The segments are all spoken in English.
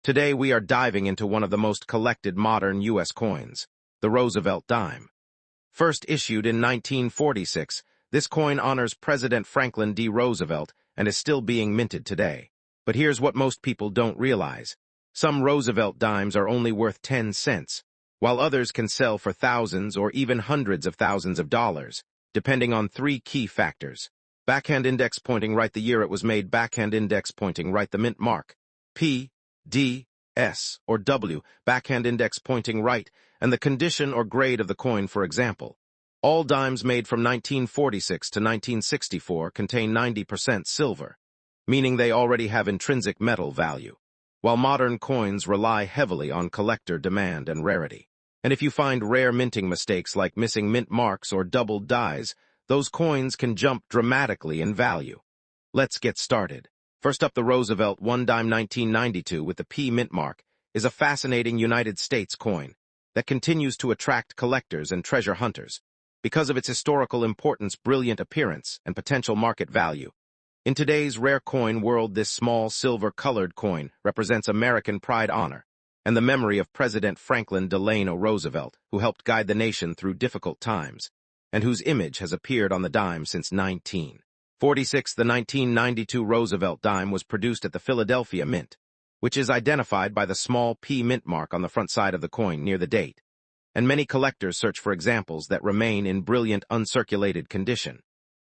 Today we are diving into one of the most collected modern U.S. coins, the Roosevelt dime. First issued in 1946, this coin honors President Franklin D. Roosevelt and is still being minted today. But here's what most people don't realize. Some Roosevelt dimes are only worth 10 cents, while others can sell for thousands or even hundreds of thousands of dollars, depending on three key factors. Backhand index pointing right, the year it was made. Backhand index pointing right, the mint mark. P, D, S, or W, backhand index pointing right, and the condition or grade of the coin, for example. All dimes made from 1946 to 1964 contain 90% silver, meaning they already have intrinsic metal value, while modern coins rely heavily on collector demand and rarity. And if you find rare minting mistakes like missing mint marks or doubled dies, those coins can jump dramatically in value. Let's get started. First up, the Roosevelt 1 dime 1992 with the P mint mark is a fascinating United States coin that continues to attract collectors and treasure hunters because of its historical importance, brilliant appearance, and potential market value. In today's rare coin world, this small silver-colored coin represents American pride, honor, and the memory of President Franklin Delano Roosevelt, who helped guide the nation through difficult times, and whose image has appeared on the dime since 1946. The 1992 Roosevelt dime was produced at the Philadelphia Mint, which is identified by the small P mint mark on the front side of the coin near the date, and many collectors search for examples that remain in brilliant uncirculated condition,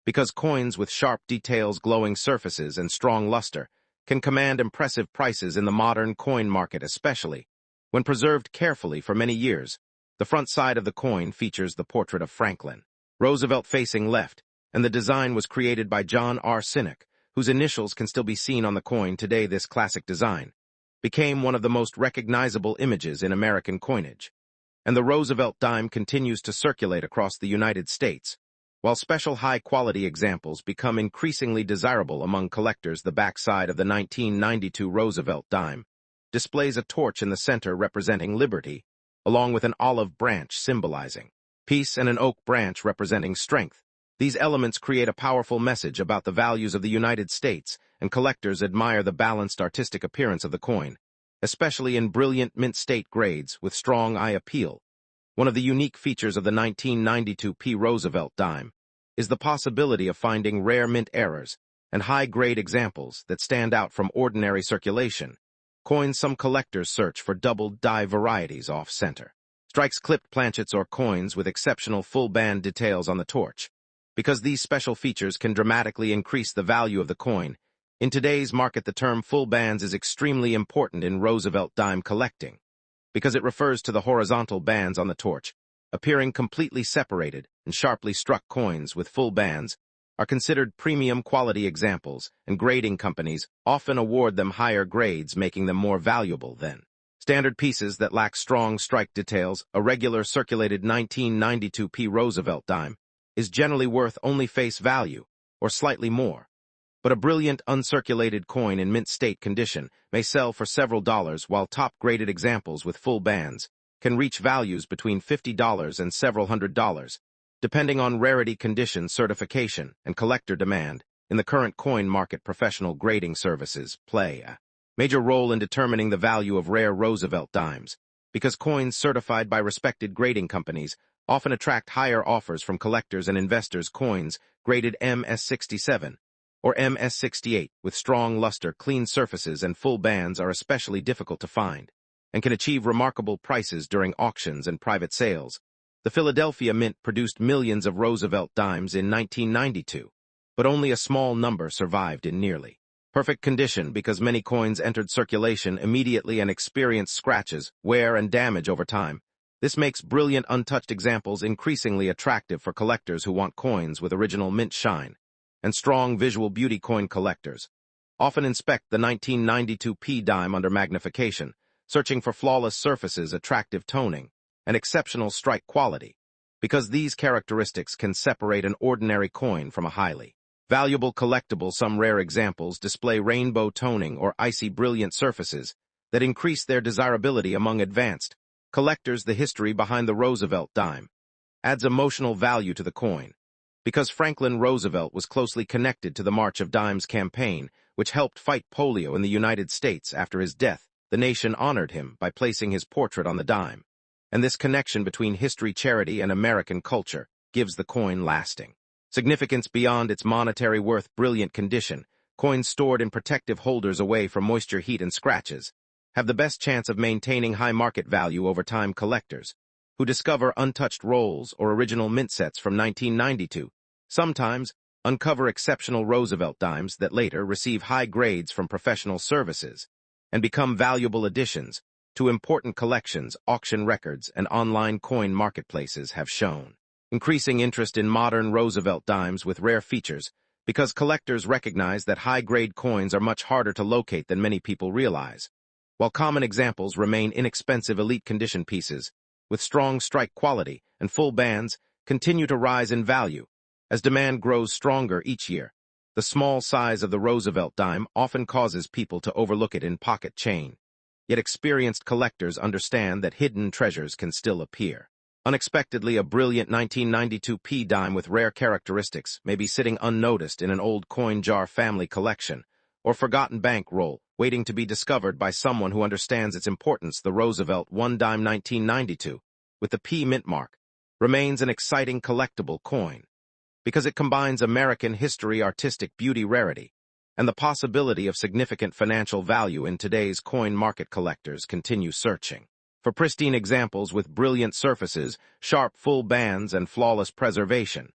because coins with sharp details, glowing surfaces, and strong luster can command impressive prices in the modern coin market, especially when preserved carefully for many years. The front side of the coin features the portrait of Franklin Roosevelt facing left, and the design was created by John R. Sinek, whose initials can still be seen on the coin today. This classic design became one of the most recognizable images in American coinage, and the Roosevelt dime continues to circulate across the United States, while special high-quality examples become increasingly desirable among collectors. The backside of the 1992 Roosevelt dime displays a torch in the center representing liberty, along with an olive branch symbolizing peace and an oak branch representing strength. These elements create a powerful message about the values of the United States, and collectors admire the balanced artistic appearance of the coin, especially in brilliant mint state grades with strong eye appeal. One of the unique features of the 1992 P Roosevelt dime is the possibility of finding rare mint errors and high-grade examples that stand out from ordinary circulation. Coins. Some collectors search for doubled die varieties off-center, strikes, clipped planchets, or coins with exceptional full-band details on the torch, because these special features can dramatically increase the value of the coin. In today's market, the term full bands is extremely important in Roosevelt dime collecting, because it refers to the horizontal bands on the torch, appearing completely separated, and sharply struck coins with full bands are considered premium quality examples, and grading companies often award them higher grades, making them more valuable than standard pieces that lack strong strike details. A regular circulated 1992 P Roosevelt dime is generally worth only face value, or slightly more. But a brilliant uncirculated coin in mint state condition may sell for several dollars, while top-graded examples with full bands can reach values between $50 and several $100, depending on rarity, condition, certification, and collector demand. In the current coin market, professional grading services play a major role in determining the value of rare Roosevelt dimes, because coins certified by respected grading companies often attract higher offers from collectors and investors. Coins graded MS67 or MS68 with strong luster, clean surfaces, and full bands are especially difficult to find and can achieve remarkable prices during auctions and private sales. The Philadelphia Mint produced millions of Roosevelt dimes in 1992, but only a small number survived in nearly perfect condition because many coins entered circulation immediately and experienced scratches, wear, and damage over time. This makes brilliant untouched examples increasingly attractive for collectors who want coins with original mint shine and strong visual beauty. Coin collectors often inspect the 1992 P dime under magnification, searching for flawless surfaces, attractive toning, and exceptional strike quality, because these characteristics can separate an ordinary coin from a highly valuable collectible. Some rare examples display rainbow toning or icy brilliant surfaces that increase their desirability among advanced collectors. The history behind the Roosevelt dime adds emotional value to the coin, because Franklin Roosevelt was closely connected to the March of Dimes campaign, which helped fight polio in the United States after his death the nation honored him by placing his portrait on the dime. And this connection between history, charity, and American culture gives the coin lasting significance beyond its monetary worth. Brilliant condition, coins stored in protective holders away from moisture, heat, and scratches have the best chance of maintaining high market value over time. Collectors who discover untouched rolls or original mint sets from 1992 sometimes uncover exceptional Roosevelt dimes that later receive high grades from professional services and become valuable additions to important collections. Auction records and online coin marketplaces have shown increasing interest in modern Roosevelt dimes with rare features because collectors recognize that high-grade coins are much harder to locate than many people realize. While common examples remain inexpensive elite condition pieces with strong strike quality and full bands continue to rise in value as demand grows stronger each year. The small size of the Roosevelt dime often causes people to overlook it in pocket chain. Yet experienced collectors understand that hidden treasures can still appear. Unexpectedly, a brilliant 1992 P dime with rare characteristics may be sitting unnoticed in an old coin jar family collection or forgotten bank roll, waiting to be discovered by someone who understands its importance. The Roosevelt 1 dime 1992, with the P mint mark, remains an exciting collectible coin because it combines American history, artistic beauty, rarity, and the possibility of significant financial value in today's coin market. Collectors continue searching for pristine examples with brilliant surfaces, sharp full bands, and flawless preservation,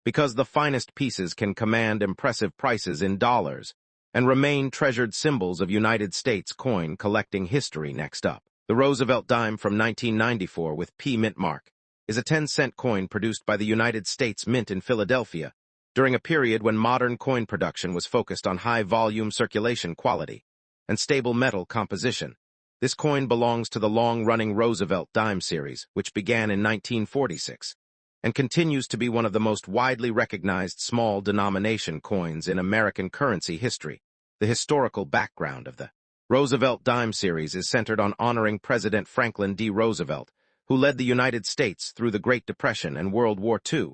because the finest pieces can command impressive prices in dollars and remain treasured symbols of United States coin collecting history. Next up, the Roosevelt dime from 1994 with P mint mark is a 10-cent coin produced by the United States Mint in Philadelphia during a period when modern coin production was focused on high-volume circulation quality and stable metal composition. This coin belongs to the long-running Roosevelt dime series, which began in 1946, and continues to be one of the most widely recognized small-denomination coins in American currency history. The historical background of the Roosevelt dime series is centered on honoring President Franklin D. Roosevelt, who led the United States through the Great Depression and World War II,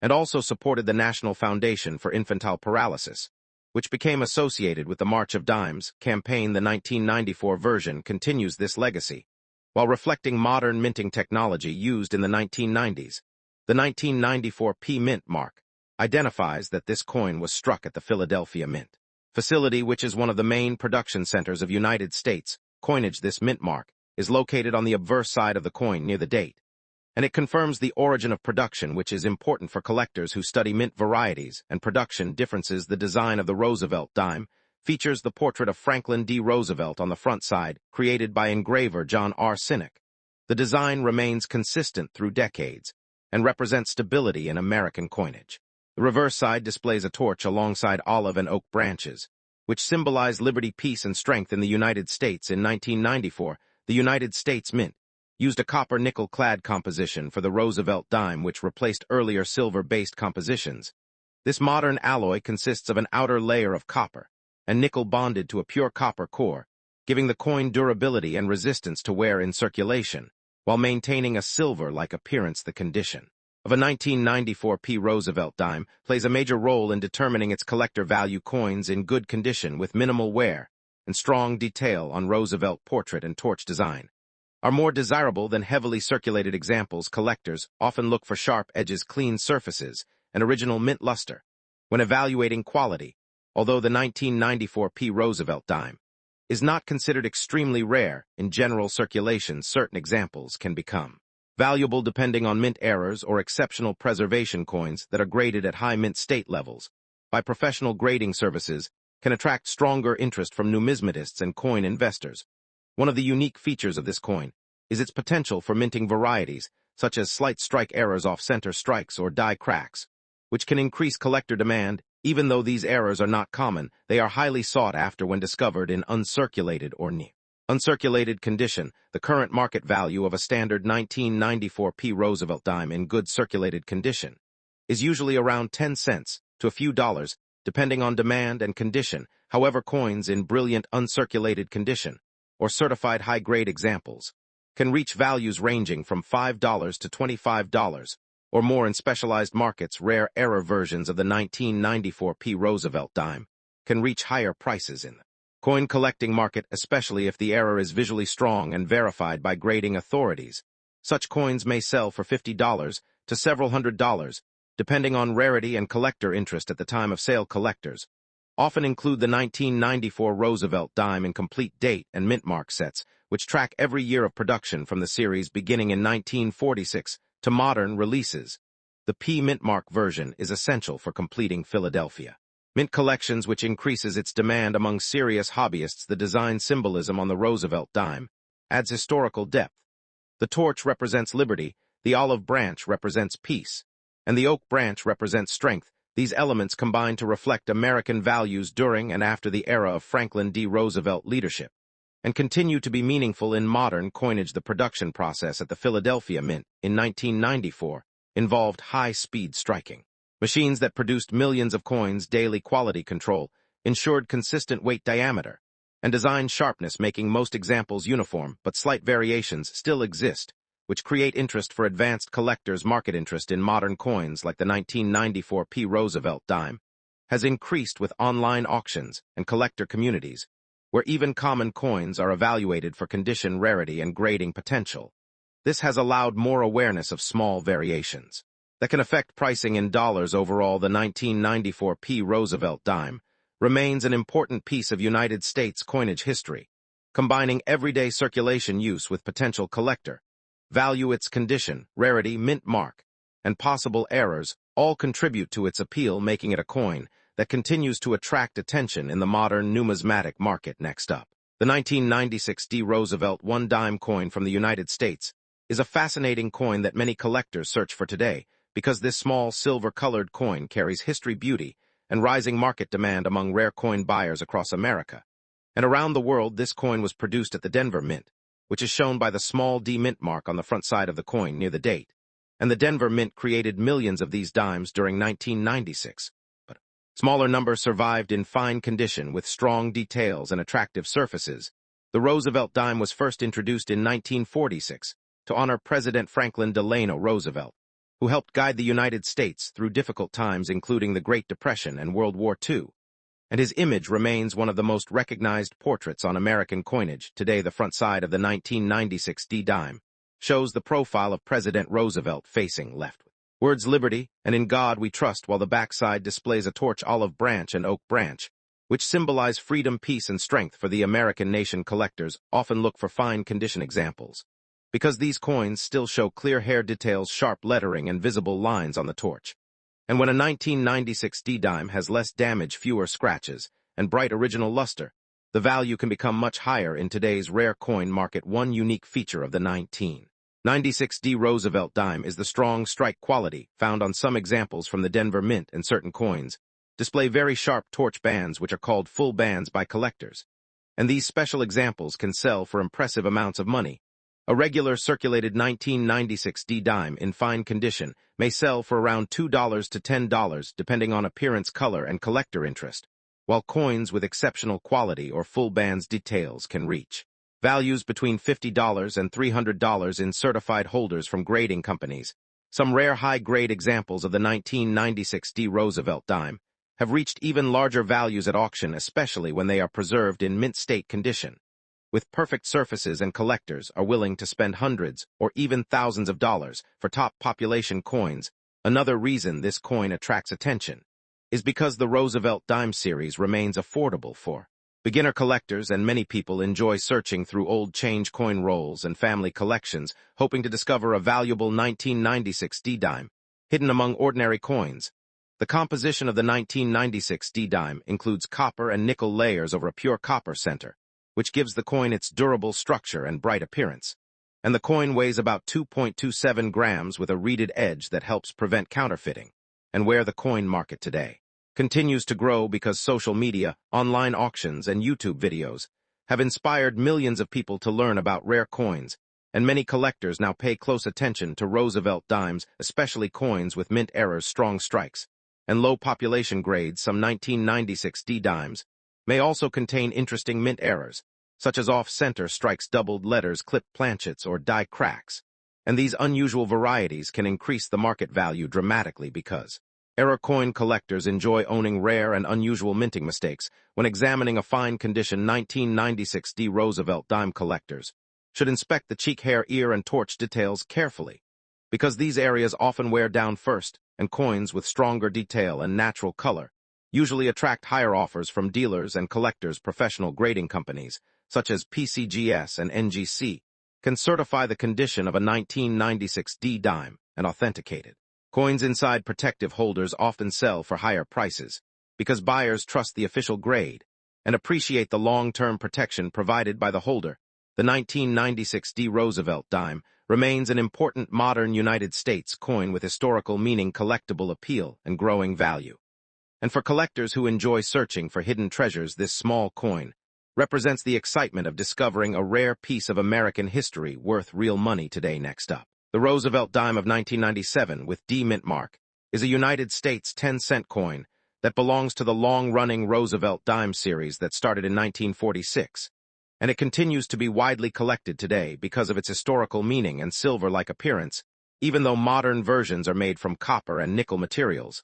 and also supported the National Foundation for Infantile Paralysis, which became associated with the March of Dimes campaign. The 1994 version continues this legacy, while reflecting modern minting technology used in the 1990s. The 1994 P Mint mark identifies that this coin was struck at the Philadelphia Mint facility, which is one of the main production centers of United States coinage. This mint mark is located on the obverse side of the coin near the date, and it confirms the origin of production, which is important for collectors who study mint varieties and production differences. The design of the Roosevelt dime features the portrait of Franklin D. Roosevelt on the front side, created by engraver John R. Sinek. The design remains consistent through decades and represents stability in American coinage. The reverse side displays a torch alongside olive and oak branches, which symbolize liberty, peace, and strength in the United States. In 1994, the United States Mint used a copper-nickel-clad composition for the Roosevelt dime, which replaced earlier silver-based compositions. This modern alloy consists of an outer layer of copper and nickel bonded to a pure copper core, giving the coin durability and resistance to wear in circulation, while maintaining a silver-like appearance. The condition of a 1994 P Roosevelt dime plays a major role in determining its collector value. Coins in good condition with minimal wear and strong detail on Roosevelt portrait and torch design are more desirable than heavily circulated examples. Collectors often look for sharp edges, clean surfaces, and original mint luster when evaluating quality. Although the 1994 P Roosevelt dime is not considered extremely rare in general circulation, certain examples can become valuable depending on mint errors or exceptional preservation. Coins that are graded at high mint state levels by professional grading services can attract stronger interest from numismatists and coin investors. One of the unique features of this coin is its potential for minting varieties, such as slight strike errors, off-center strikes, or die cracks, which can increase collector demand. Even though these errors are not common, they are highly sought after when discovered in uncirculated or near uncirculated condition. The current market value of a standard 1994 P Roosevelt dime in good circulated condition is usually around 10 cents to a few dollars, depending on demand and condition. However, coins in brilliant uncirculated condition or certified high-grade examples can reach values ranging from $5 to $25 or more in specialized markets. Rare error versions of the 1994 P Roosevelt dime can reach higher prices in the Coin collecting market, especially if the error is visually strong and verified by grading authorities. Such coins may sell for $50 to several $100s, depending on rarity and collector interest at the time of sale. Collectors often include the 1994 Roosevelt dime in complete date and mint mark sets, which track every year of production from the series beginning in 1946 to modern releases. The P mint mark version is essential for completing Philadelphia mint collections, which increases its demand among serious hobbyists. The design symbolism on the Roosevelt dime adds historical depth. The torch represents liberty, the olive branch represents peace, and the oak branch represents strength. These elements combine to reflect American values during and after the era of Franklin D. Roosevelt leadership, and continue to be meaningful in modern coinage. The production process at the Philadelphia Mint in 1994 involved high-speed striking. Machines that produced millions of coins. Daily quality control ensured consistent weight, diameter, and design sharpness, making most examples uniform, but slight variations still exist, which create interest for advanced collectors. Market interest in modern coins like the 1994 P. Roosevelt dime has increased with online auctions and collector communities, where even common coins are evaluated for condition, rarity, and grading potential. This has allowed more awareness of small variations that can affect pricing in dollars. Overall, the 1994 P. Roosevelt dime remains an important piece of United States coinage history, combining everyday circulation use with potential collector value. Its condition, rarity, mint mark, and possible errors all contribute to its appeal, making it a coin that continues to attract attention in the modern numismatic market. Next up, the 1996 D. Roosevelt $1 coin from the United States is a fascinating coin that many collectors search for today, because this small silver-colored coin carries history, beauty, and rising market demand among rare coin buyers across America and around the world. This coin was produced at the Denver Mint, which is shown by the small D mint mark on the front side of the coin near the date, and the Denver Mint created millions of these dimes during 1996, but smaller numbers survived in fine condition with strong details and attractive surfaces. The Roosevelt dime was first introduced in 1946 to honor President Franklin Delano Roosevelt, who helped guide the United States through difficult times, including the Great Depression and World War II, and his image remains one of the most recognized portraits on American coinage. Today, the front side of the 1996 D dime shows the profile of President Roosevelt facing left with words "Liberty" and "In God We Trust," while the backside displays a torch, olive branch, and oak branch, which symbolize freedom, peace, and strength for the American nation. Collectors often look for fine condition examples, because these coins still show clear hair details, sharp lettering, and visible lines on the torch. And when a 1996 D dime has less damage, fewer scratches, and bright original luster, the value can become much higher in today's rare coin market. One unique feature of the 1996 D Roosevelt dime is the strong strike quality found on some examples from the Denver Mint, and certain coins display very sharp torch bands, which are called full bands by collectors, and these special examples can sell for impressive amounts of money. A regular circulated 1996 D dime in fine condition may sell for around $2 to $10, depending on appearance, color, and collector interest, while coins with exceptional quality or full bands details can reach values between $50 and $300 in certified holders from grading companies. Some rare high-grade examples of the 1996 D Roosevelt dime have reached even larger values at auction, especially when they are preserved in mint state condition, with perfect surfaces, and collectors are willing to spend hundreds or even thousands of dollars for top population coins. Another reason this coin attracts attention is because the Roosevelt dime series remains affordable for beginner collectors, and many people enjoy searching through old change coin rolls and family collections, hoping to discover a valuable 1996 D dime hidden among ordinary coins. The composition of the 1996 D dime includes copper and nickel layers over a pure copper center, which gives the coin its durable structure and bright appearance. And the coin weighs about 2.27 grams with a reeded edge that helps prevent counterfeiting. And where the coin market today continues to grow because social media, online auctions, and YouTube videos have inspired millions of people to learn about rare coins, and many collectors now pay close attention to Roosevelt dimes, especially coins with mint errors, strong strikes, and low population grades. Some 1996 D dimes may also contain interesting mint errors, such as off-center strikes, doubled letters, clipped planchets, or die cracks. And these unusual varieties can increase the market value dramatically because Era coin collectors enjoy owning rare and unusual minting mistakes. When examining a fine condition 1996 D. Roosevelt dime, collectors should inspect the cheek, hair, ear, and torch details carefully, because these areas often wear down first, and coins with stronger detail and natural color usually attract higher offers from dealers and collectors. Professional grading companies, such as PCGS and NGC, can certify the condition of a 1996 D dime and authenticate it. Coins inside protective holders often sell for higher prices because buyers trust the official grade and appreciate the long-term protection provided by the holder. The 1996 D. Roosevelt dime remains an important modern United States coin with historical meaning, collectible appeal, and growing value. And for collectors who enjoy searching for hidden treasures, this small coin represents the excitement of discovering a rare piece of American history worth real money today. Next up, the Roosevelt dime of 1997 with D mint mark is a United States 10-cent coin that belongs to the long-running Roosevelt dime series that started in 1946, and it continues to be widely collected today because of its historical meaning and silver-like appearance, even though modern versions are made from copper and nickel materials.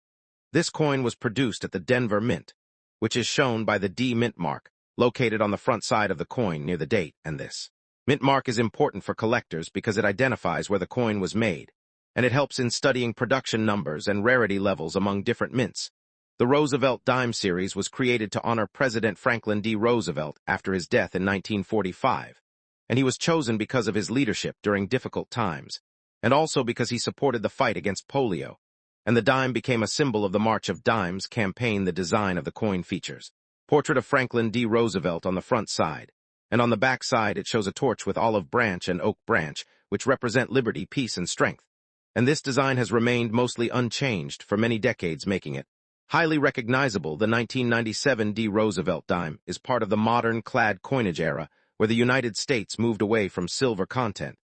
This coin was produced at the Denver Mint, which is shown by the D mint mark, located on the front side of the coin near the date, and this mint mark is important for collectors because it identifies where the coin was made, and it helps in studying production numbers and rarity levels among different mints. The Roosevelt dime series was created to honor President Franklin D. Roosevelt after his death in 1945, and he was chosen because of his leadership during difficult times, and also because he supported the fight against polio, and the dime became a symbol of the March of Dimes campaign. The design of the coin features portrait of Franklin D. Roosevelt on the front side, and on the back side it shows a torch with olive branch and oak branch, which represent liberty, peace, and strength. And this design has remained mostly unchanged for many decades, making it highly recognizable. The 1997 D. Roosevelt dime is part of the modern clad coinage era, where the United States moved away from silver content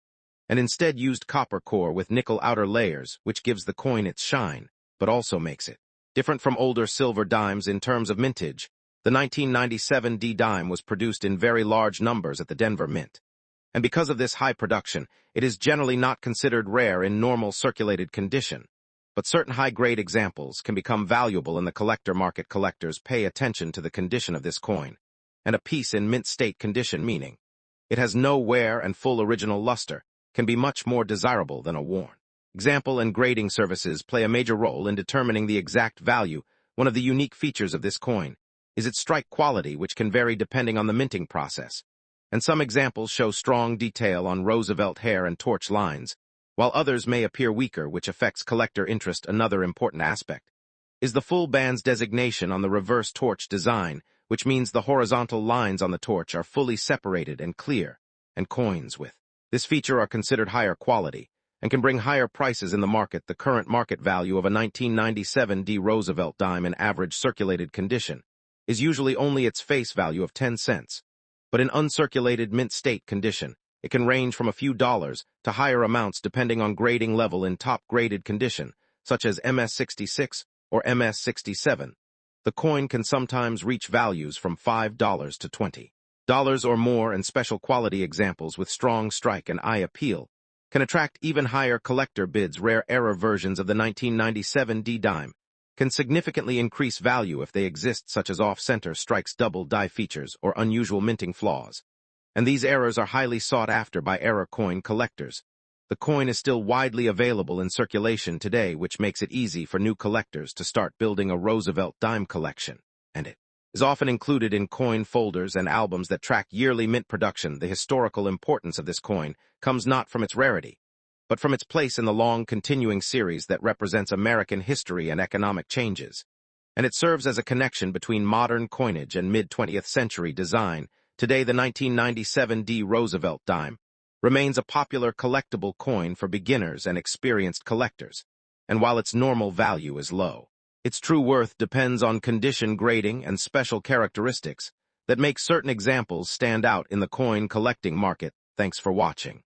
and instead used copper core with nickel outer layers, which gives the coin its shine, but also makes it different from older silver dimes in terms of mintage. The 1997 D dime was produced in very large numbers at the Denver Mint, and because of this high production, it is generally not considered rare in normal circulated condition. But certain high-grade examples can become valuable in the collector market. Collectors pay attention to the condition of this coin, and a piece in mint state condition, meaning it has no wear and full original luster, can be much more desirable than a worn example, and grading services play a major role in determining the exact value. One of the unique features of this coin is its strike quality, which can vary depending on the minting process, and some examples show strong detail on Roosevelt hair and torch lines, while others may appear weaker, which affects collector interest. Another important aspect is the full bands designation on the reverse torch design, which means the horizontal lines on the torch are fully separated and clear, and coins with this feature are considered higher quality and can bring higher prices in the market. The current market value of a 1997 D. Roosevelt dime in average circulated condition is usually only its face value of 10 cents, but in uncirculated mint state condition, it can range from a few dollars to higher amounts depending on grading level. In top graded condition, such as MS66 or MS67, the coin can sometimes reach values from $5 to $20 or more, and special quality examples with strong strike and eye appeal can attract even higher collector bids. Rare error versions of the 1997 D dime can significantly increase value if they exist, such as off-center strikes, double die features, or unusual minting flaws, and these errors are highly sought after by error coin collectors. The coin is still widely available in circulation today, which makes it easy for new collectors to start building a Roosevelt dime collection, and it is often included in coin folders and albums that track yearly mint production. The historical importance of this coin comes not from its rarity, but from its place in the long continuing series that represents American history and economic changes, and it serves as a connection between modern coinage and mid-20th century design. Today, the 1997 D. Roosevelt dime remains a popular collectible coin for beginners and experienced collectors, and while its normal value is low, its true worth depends on condition, grading, and special characteristics that make certain examples stand out in the coin collecting market. Thanks for watching.